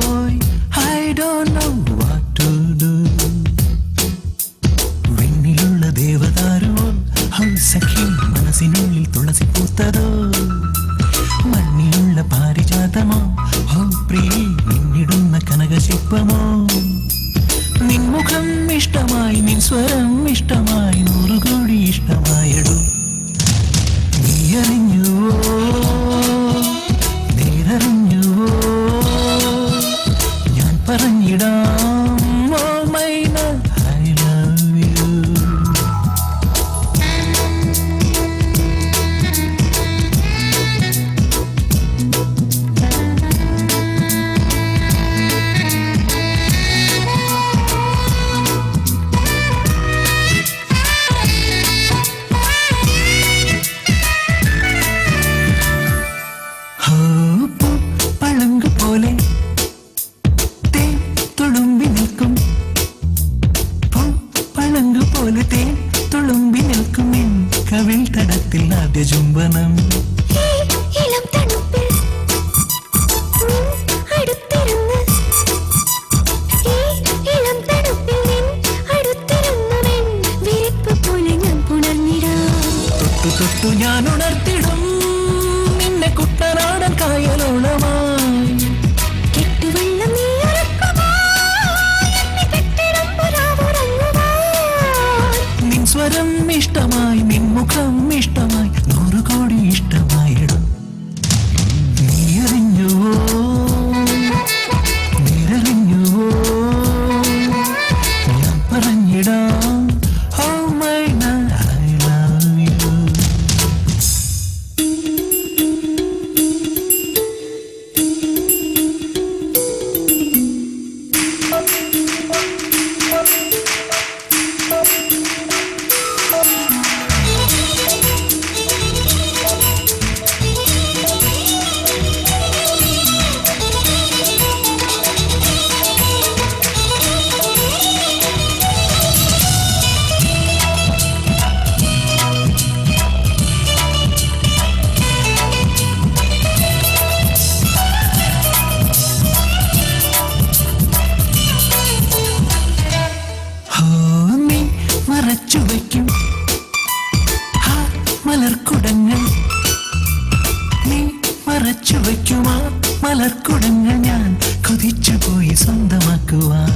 പോയി. I don't know what to do. വെണ്ണിലുള്ള ദേവദാരുവോ സഖി മനസ്സിനുള്ളിൽ തുളസി പൂത്തതോ, മണ്ണിലുള്ള പാരിജാതമോ പ്രിയ നിന്നിടുന്ന കനകശില്പമോ. നിൻമുഖം ഇഷ്ടമായി, നിൻ സ്വരം ഇഷ്ടമായി, 100 കോടി ഇഷ്ടമായടൂ. നീ അറിഞ്ഞുവോ, നേരറിഞ്ഞുവോ, ഞാൻ പറഞ്ഞിടാം ഓ മൈന I love you. പളങ്ക് പോലെ തേൻ തുളുമ്പി നിൽക്കും, പളങ്ക് പോലെ തേൻ തുളുമ്പി നിൽക്കും എൻ കവിൾ തടത്തിൽ ആദ്യ ചുംബനം. തൊട്ടു ഞാൻ ഉണർത്തിടും നിന്നെ കുട്ടനാടൻ കായലോളമായി. നിൻ സ്വരം ഇഷ്ടമായി, നിൻ മുഖം ഇഷ്ടമായി, 100 കോടി ഇഷ്ടമായിടും. നീ അറിഞ്ഞുവോ, നേരറിഞ്ഞുവോ, ഞാൻ പറഞ്ഞിടാം ഓ മൈന I love you. മറച്ചു വയ്ക്കും മലർക്കുടങ്ങൾ, നീ മറച്ചു വയ്ക്കുമാ മലർക്കുടങ്ങൾ ഞാൻ കൊതിച്ചു പോയി സ്വന്തമാക്കുവാൻ.